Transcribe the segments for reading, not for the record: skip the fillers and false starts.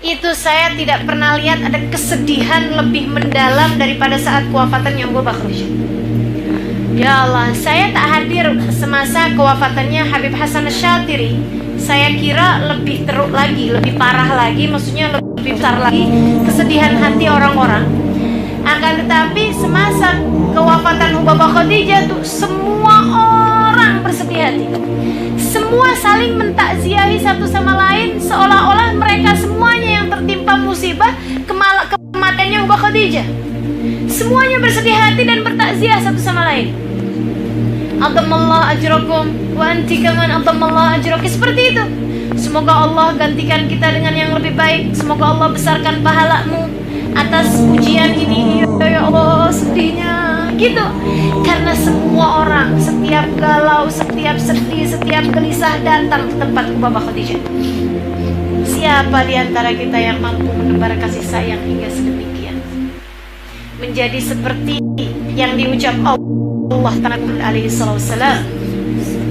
itu saya tidak pernah lihat ada kesedihan lebih mendalam daripada saat kewafatannya Abu Bakar Khadijah. Ya Allah, saya tak hadir semasa kewafatannya Habib Hasan Asyatiri. Saya kira lebih teruk lagi, lebih parah lagi, maksudnya lebih besar lagi kesedihan hati orang-orang. Akan tetapi semasa kewafatan Abu Bakar Khadijah tuh semua orang bersedih hati. Semua saling mentakziahi satu sama lain, seolah-olah mereka semuanya yang tertimpa musibah kematiannya Abu Bakar Khadijah. Semuanya bersedih hati dan bertakziah satu sama lain. Adamallah ajrakum wa anti kaman adamallah ajraki. Seperti itu. Semoga Allah gantikan kita dengan yang lebih baik. Semoga Allah besarkan pahalamu atas ujian ini. Ya Allah, sedihnya gitu. Karena semua orang, setiap galau, setiap sedih, setiap gelisah datang ke tempat Abu Bakar Khadijah. Siapa di antara kita yang mampu menebar kasih sayang hingga sedemikian? Menjadi seperti yang diucap Allah alaihi wasallam,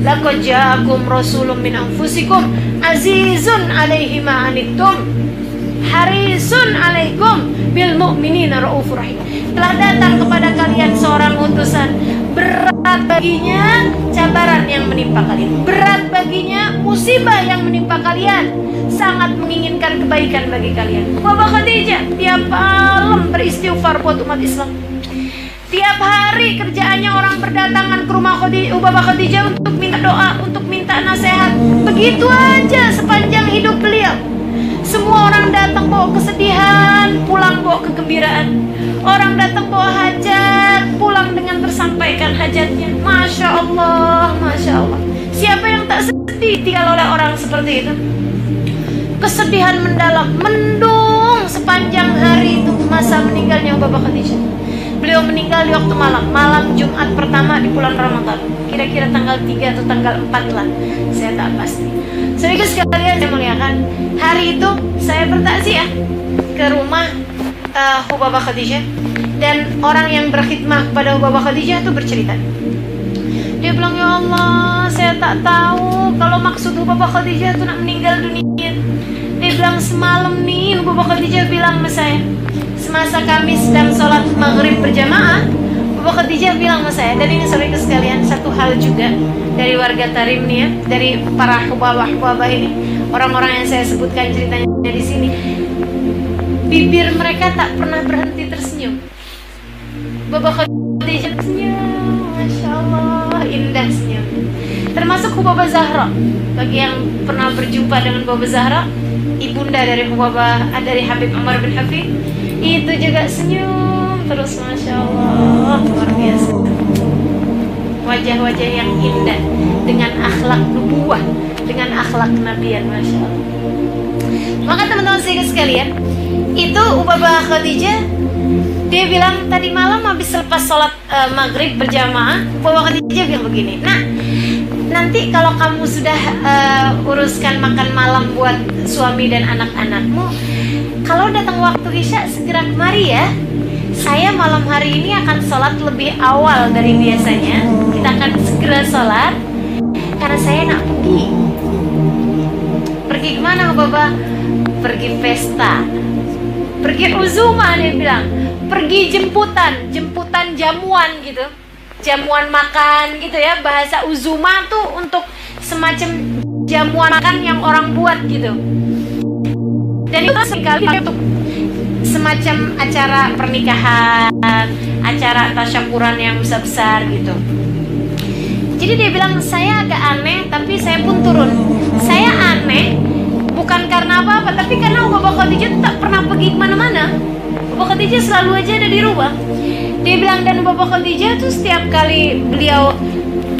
laqad ja'akum rasulun min anfusikum azizun 'alaihi ma anittum harisun 'alaikum bil mu'minina raufur rahim. Telah datang kepada kalian seorang utusan, berat baginya cabaran yang menimpa kalian, berat baginya musibah yang menimpa kalian, sangat menginginkan kebaikan bagi kalian. Abu Bakar Khadijah tiap malam beristighfar buat umat Islam. Tiap hari kerjaannya orang berdatangan ke rumah Abu Bakar Khadijah untuk minta doa, untuk minta nasihat. Begitu aja sepanjang hidup beliau. Semua orang datang bawa kesedihan, pulang bawa kegembiraan. Orang datang bawa hajat, pulang dengan tersampaikan hajatnya. Masya Allah, Masya Allah. Siapa yang tak sedih tinggal oleh orang seperti itu? Kesedihan mendalam, mendung sepanjang hari itu masa meninggalnya Abu Bakar Khadijah. Beliau meninggal di waktu malam Jumat pertama di bulan Ramadan. Kira-kira tanggal 3 atau tanggal 4 lah, saya tak pasti. Sedikit sekalian saya muliakan, hari itu saya bertakziah ke rumah Abu Bakar Khadijah, dan orang yang berkhidmah kepada Abu Bakar Khadijah itu bercerita. Dia bilang, ya Allah, saya tak tahu kalau maksud Abu Bakar Khadijah itu nak meninggal dunia. Dia bilang, semalam nih Abu Bakar Khadijah bilang sama saya, semasa kami sedang sholat maghrib berjamaah, Abu Bakar Khadijah bilang sama saya, dan ini saudara sekalian, satu hal juga dari warga Tarim nih ya, dari para hubabah ini, orang-orang yang saya sebutkan ceritanya di sini, bibir mereka tak pernah berhenti tersenyum. Abu Bakar Khadijah senyum, Masya Allah, indah senyum. Termasuk Hubabah Zahra. Bagi yang pernah berjumpa dengan Hubabah Zahra, ibunda dari dari Habib Umar bin Hafid, itu juga senyum terus, Masya Allah, luar biasa. Wajah-wajah yang indah dengan akhlak nubuwah, dengan akhlak kenabian, Masya Allah. Maka teman-teman sekalian, itu Hubabah Khadijah, dia bilang tadi malam habis lepas sholat maghrib berjamaah, Hubabah Khadijah bilang begini, nah nanti kalau kamu sudah uruskan makan malam buat suami dan anak-anakmu, kalau datang waktu Isya segera kemari ya. Saya malam hari ini akan sholat lebih awal dari biasanya. Kita akan segera sholat karena saya nak pergi. Pergi kemana Bapak? Pergi pesta, pergi uzumah, dia bilang. Pergi jemputan jamuan gitu, jamuan makan gitu ya. Bahasa uzumah tuh untuk semacam jamuan makan yang orang buat gitu. Dan itu sekali untuk semacam acara pernikahan, acara tasyakuran yang besar-besar gitu. Jadi dia bilang, saya agak aneh tapi saya pun turun. Saya aneh bukan karena apa-apa, tapi karena Abu Bakar Khadijah tak pernah pergi kemana-mana. Abu Bakar Khadijah selalu aja ada di rumah. Dia bilang, dan Abu Bakar Khadijah tuh setiap kali beliau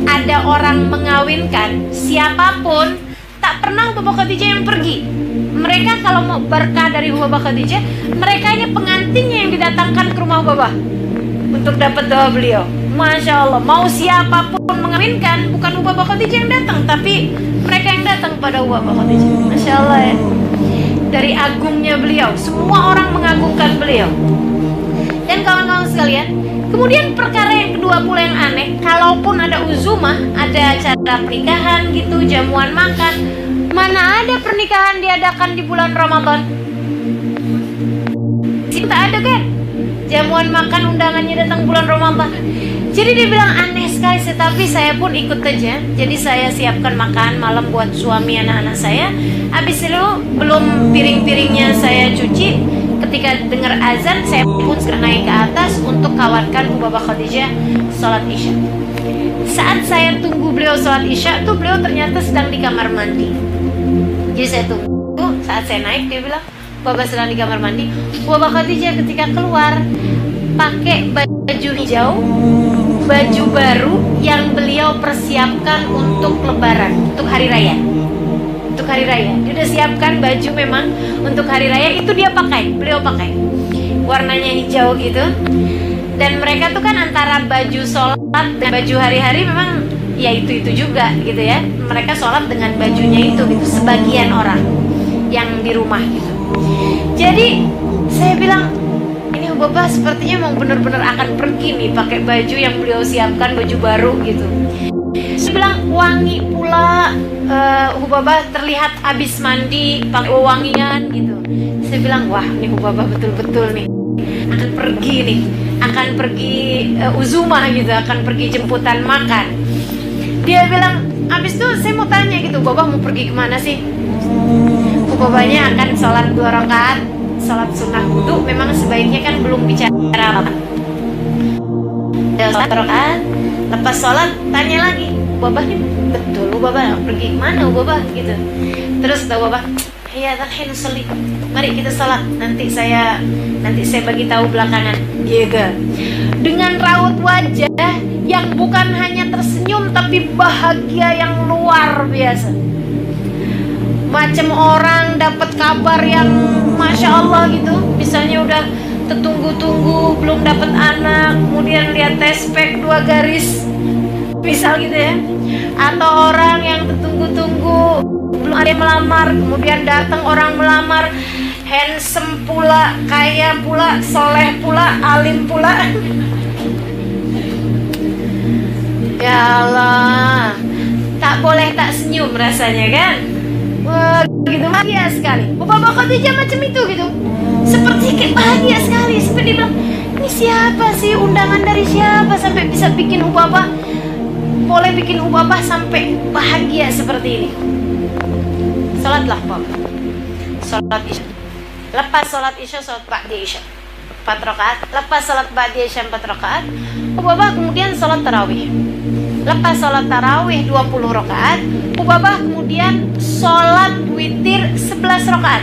ada orang mengawinkan siapapun, tak pernah Abu Bakar Khadijah yang pergi. Mereka kalau mau berkah dari Abu Bakar Khadijah, mereka ini pengantinnya yang didatangkan ke rumah Baba untuk dapat doa beliau. Masya Allah, mau siapapun mengawinkan, bukan Abu Bakar Khadijah yang datang, tapi mereka yang datang pada Abu Bakar Khadijah. Masya Allah ya. Dari agungnya beliau, semua orang mengagungkan beliau. Dan kawan-kawan sekalian, kemudian perkara yang kedua pula yang aneh, kalaupun ada uzumah, ada acara pernikahan gitu, jamuan makan, mana ada pernikahan diadakan di bulan Ramadan. Situ tak ada kan jamuan makan undangannya datang bulan Ramadan. Jadi dia bilang aneh sekali, tetapi saya pun ikut aja. Jadi saya siapkan makan malam buat suami anak-anak saya. Habis itu belum piring-piringnya saya cuci, ketika dengar azan saya pun segera naik ke atas untuk kawankan Baba Khadijah sholat isya. Saat saya tunggu beliau sholat isya tuh beliau ternyata sedang di kamar mandi. Jadi saya tunggu, saat saya naik dia bilang Baba sedang di kamar mandi. Baba Khadijah ketika keluar pakai baju hijau, baju baru yang beliau persiapkan untuk lebaran, untuk hari raya. Untuk hari raya, dia udah siapkan baju memang untuk hari raya, itu dia pakai, beliau pakai. Warnanya hijau gitu. Dan mereka tuh kan antara baju sholat dan baju hari-hari memang ya itu juga gitu ya. Mereka sholat dengan bajunya itu gitu, sebagian orang yang di rumah gitu. Jadi saya bilang ini Baba sepertinya mau benar-benar akan pergi nih pakai baju yang beliau siapkan, baju baru gitu. Saya bilang wangi pula, Baba terlihat habis mandi pakai wangian gitu. Saya bilang wah ini Baba betul-betul nih akan pergi nih, akan pergi uzumah gitu, akan pergi jemputan makan. Dia bilang habis itu saya mau tanya gitu, Baba mau pergi kemana sih? Babanya akan sholat 2 rakaat, sholat sunnah wudu. Memang sebaiknya kan belum bicara apa. Sholat 2 rakaat, lepas sholat tanya lagi, Baba nih betul Baba pergi kemana Baba gitu. Terus tahu Baba, ya takhin sholli, mari kita sholat, nanti saya bagi tahu belakangan. Gitu. Dengan raut wajah yang bukan hanya tersenyum tapi bahagia yang luar biasa. Macam orang dapat kabar yang Masya Allah gitu. Misalnya udah tertunggu-tunggu belum dapat anak, kemudian lihat tespek 2 garis misal gitu ya. Atau orang yang tertunggu-tunggu belum ada yang melamar, kemudian datang orang melamar, handsome pula, kaya pula, soleh pula, alim pula. Ya Allah, tak boleh tak senyum rasanya kan. Wah, gitu bahagia sekali. Baba Khadijah macam itu gitu. Seperti kayak bahagia sekali. Seperti dia bilang, ini siapa sih, undangan dari siapa sampai bisa bikin Baba, boleh bikin Baba sampai bahagia seperti ini. Salatlah Baba. Salat isya. Lepas salat isya, salat ba'da isya 4 rakaat. Lepas salat ba'da isya 4 rakaat, Baba kemudian salat tarawih. Lepas sholat tarawih 20 rakaat, Baba kemudian sholat witir 11 rakaat.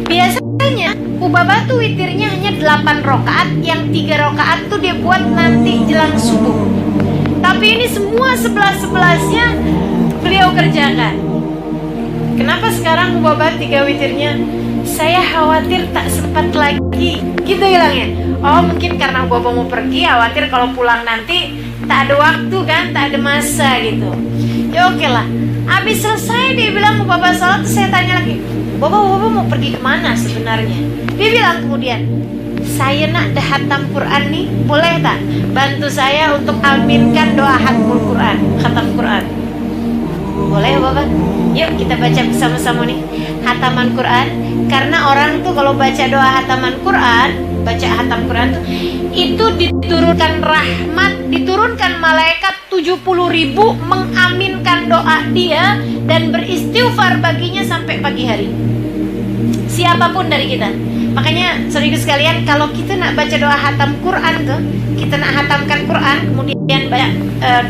Biasanya Baba tuh witirnya hanya 8 rakaat, yang 3 rakaat tuh dia buat nanti jelang subuh. Tapi ini semua 11-11-nya beliau kerjakan. Kenapa sekarang Baba 3 witirnya? Saya khawatir tak sempat lagi, gitu bilangnya. Oh mungkin karena Baba mau pergi, khawatir kalau pulang nanti tak ada waktu kan, tak ada masa gitu. Ya oke lah. Habis selesai dia bilang Baba salat, saya tanya lagi, Baba mau pergi kemana sebenarnya? Dia bilang kemudian, saya nak hatam Quran nih, boleh tak bantu saya untuk aminkan doa hatamul Quran, khatam Quran? Boleh Baba. Yuk kita baca bersama-sama nih hataman Quran. Karena orang tuh kalau baca doa hataman Quran, baca hatam Quran tuh, itu diturunkan rahmat, diturunkan malaikat 70.000 mengaminkan doa dia dan beristighfar baginya sampai pagi hari. Siapapun dari kita. Makanya saudara sekalian, kalau kita nak baca doa hatam Quran tuh, kita nak hatamkan Quran, kemudian baca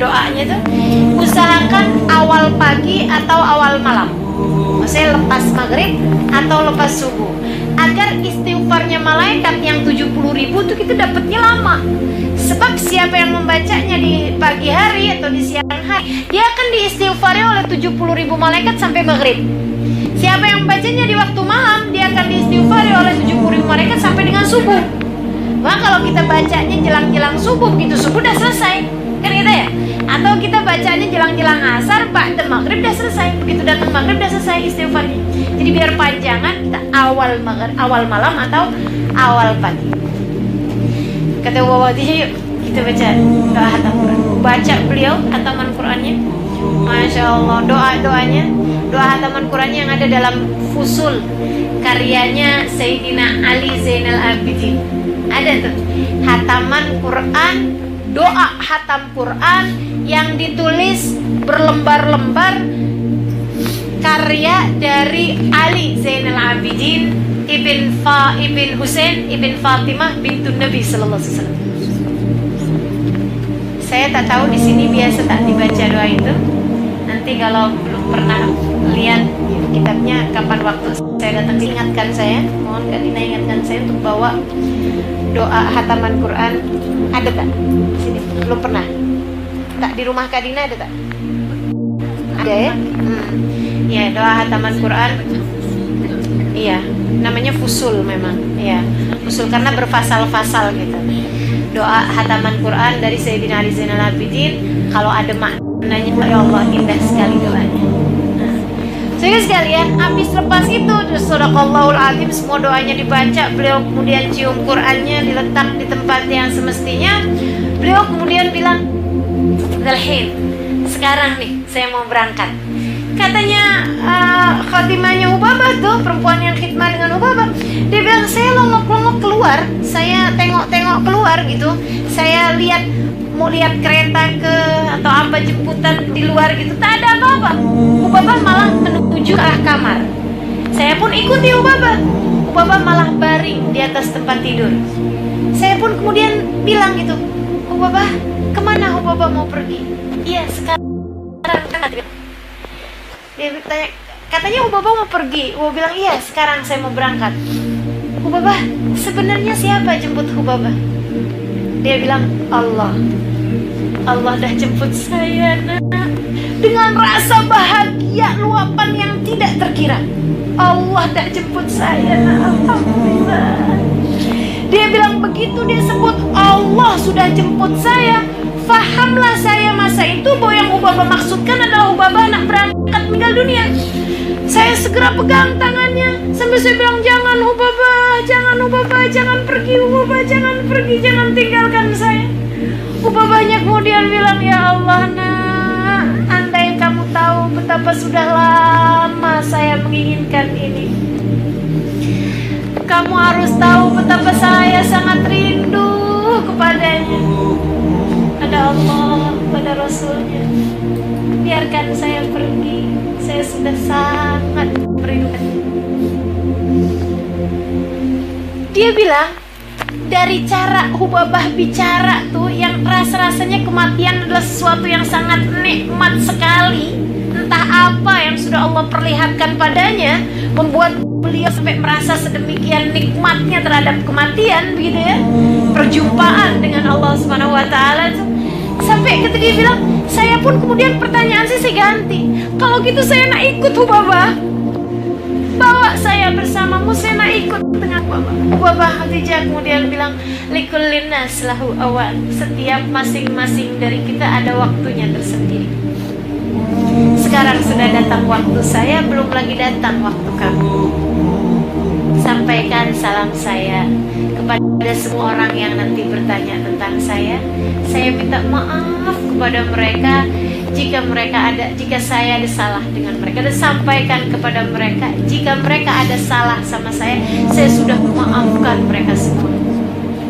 doanya tuh, usahakan awal pagi atau awal malam. Maksudnya lepas maghrib atau lepas subuh, agar istighfarnya malaikat yang 70.000 tuh kita dapatnya lama. Sebab siapa yang membacanya di pagi hari atau di siang hari, dia akan diistighfari oleh 70.000 malaikat sampai maghrib. Siapa yang membacanya di waktu malam, dia akan diistighfari oleh 70.000 malaikat sampai dengan subuh. Maka kalau kita bacanya jelang-jelang subuh, begitu subuh udah selesai, kan kita ya? Atau kita bacanya jelang-jelang asar, ba'da maghrib udah selesai, begitu datang maghrib udah selesai istighfarnya. Jadi biar panjangan, kita awal malam atau awal pagi. Kata Baba Khadijah, yuk kita baca doa hatam Quran. Baca beliau hataman Qurannya. Masya Allah, doa-doanya, doa hataman Quran yang ada dalam Fusul karyanya Sayyidina Ali Zainal Abidin. Ada tuh hataman Quran, doa hatam Quran yang ditulis berlembar-lembar, karya dari Ali Zainal Abidin ibn Husain ibn Fatimah bintun Nabi sallallahu alaihi wasallam. Saya tak tahu di sini biasa tak dibaca doa itu. Nanti kalau belum pernah lihat kitabnya, kapan waktu saya datang ingatkan saya. Mohon Kak Dina ingatkan saya untuk bawa doa hataman Quran. Ada tak di sini? Belum pernah. Tak di rumah Kak Dina ada tak? Ada ya? Ya, doa hataman Quran. Iya, namanya Fusul memang. Iya, Fusul karena berfasal-fasal gitu. Doa hataman Quran dari Sayyidina Ali Zainal Abidin. Kalau ada maknanya, ya Allah, indah sekali doanya. Jadi sekalian, habis lepas itu Sadaqallahul Azim, semua doanya dibaca. Beliau kemudian cium Qurannya, diletak di tempat yang semestinya. Beliau kemudian bilang, "Dalhin, sekarang nih saya mau berangkat." Katanya khatimahnya Ubabah tuh, perempuan yang khidmah dengan Ubabah, dia bilang, "Saya longok-longok keluar, saya tengok-tengok keluar gitu. Saya mau lihat kereta atau apa jemputan di luar gitu, tak ada apa-apa." Ubabah malah menuju ke arah kamar. Saya pun ikuti Ubabah. Ubabah malah baring di atas tempat tidur. Saya pun kemudian bilang gitu, "Ubabah, kemana Ubabah mau pergi?" "Iya, sekarang." Dia tanya, katanya Ubabah mau pergi. Ubabah bilang, "Iya, sekarang saya mau berangkat." "Ubabah, sebenarnya siapa jemput Ubabah?" Dia bilang, Allah dah jemput saya, nak. Dengan rasa bahagia luapan yang tidak terkira. Allah dah jemput saya, nak. Alhamdulillah. Dia bilang begitu dia sebut Allah sudah jemput saya, fahamlah saya masa itu bahwa yang Ubabah maksudkan adalah Ubabah nak berangkat meninggal dunia. Saya segera pegang tangannya sambil saya bilang, "Jangan Ubabah, jangan pergi Ubabah, jangan pergi, jangan tinggalkan saya." Ubabahnya kemudian bilang, "Ya Allah, nak, andai kamu tahu betapa sudah lama saya menginginkan ini. Kamu harus tahu betapa saya sangat rindu kepadanya. Ada Allah, pada Rasulnya. Biarkan saya pergi, saya sudah sangat merindukan." Dia bilang, dari cara Ubabah bicara tuh, yang rasa-rasanya kematian adalah sesuatu yang sangat nikmat sekali. Entah apa yang sudah Allah perlihatkan padanya, membuat beliau sampai merasa sedemikian nikmatnya terhadap kematian, begitu ya. Perjumpaan dengan Allah Subhanahu wa taala tuh. Sampai ketika dia bilang, saya pun kemudian pertanyaan saya ganti. "Kalau gitu saya nak ikut Ubabah. Bawa saya bersamamu, saya nak ikut dengan Ubabah." Ubabah Khadijah kemudian bilang, "Likullin nas lahu awal." Setiap masing-masing dari kita ada waktunya tersendiri. Sekarang sudah datang waktu saya, belum lagi datang waktu kamu. Sampaikan salam saya kepada semua orang yang nanti bertanya tentang saya. Saya minta maaf kepada mereka jika saya ada salah dengan mereka, dan sampaikan kepada mereka jika mereka ada salah sama saya sudah memaafkan mereka semua.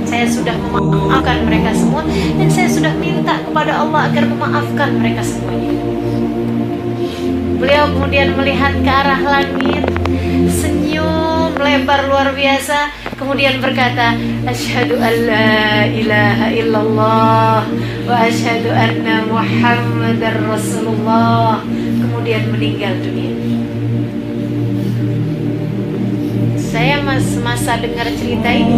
Saya sudah memaafkan mereka semua, dan saya sudah minta kepada Allah agar memaafkan mereka semuanya. Beliau kemudian melihat ke arah langit, senyum lebar luar biasa, kemudian berkata, "Asyhadu an la ilaha illallah wa asyhadu anna Muhammadar Rasulullah." Kemudian meninggal dunia. Saya masa dengar cerita ini,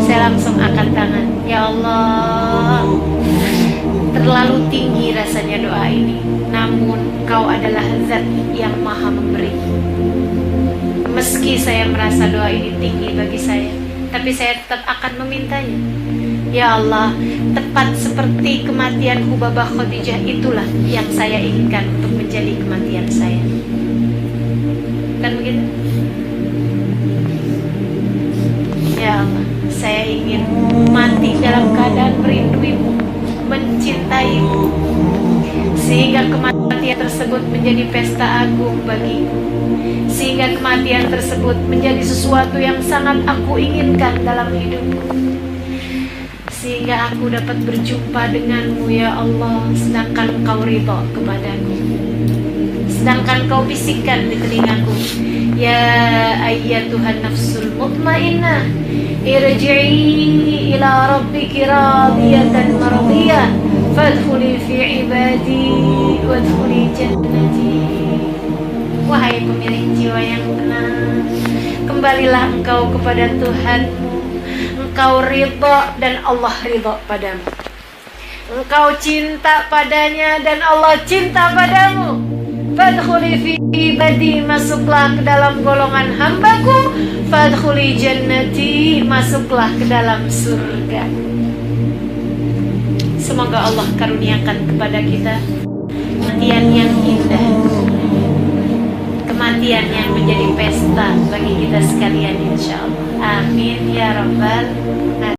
saya langsung angkat tangan. Ya Allah, terlalu tinggi rasanya doa ini, namun Kau adalah Zat yang Maha Memberi. Meski saya merasa doa ini tinggi bagi saya, tapi saya tetap akan memintanya. Ya Allah, tepat seperti kematian Ubabah Khadijah, itulah yang saya inginkan untuk menjadi kematian saya. Kan begitu? Ya Allah, saya ingin mati dalam keadaan merinduimu, mencintaimu, sehingga kematian tersebut menjadi pesta agung bagiku, sehingga kematian tersebut menjadi sesuatu yang sangat aku inginkan dalam hidupku, sehingga aku dapat berjumpa denganmu ya Allah, sedangkan Engkau ridha kepadaku, sedangkan Kau bisikkan di telingaku, ya ayyatuhan nafsul mutmainnah, irji'i ila rabbiki radiyatan mardiyah, fadkhuli fi ibadi wadkhuli jannati. Wahai pemilik jiwa yang tenang, kembalilah engkau kepada Tuhanmu. Engkau ridha dan Allah ridha padamu. Engkau cinta padanya dan Allah cinta padamu. Fadkhuli fi ibadi, masuklah ke dalam golongan hambaku. Fadkhuli jannati, masuklah ke dalam surga. Semoga Allah karuniakan kepada kita kematian yang indah, kematian yang menjadi pesta bagi kita sekalian, insya Allah. Amin ya rabbal alamin.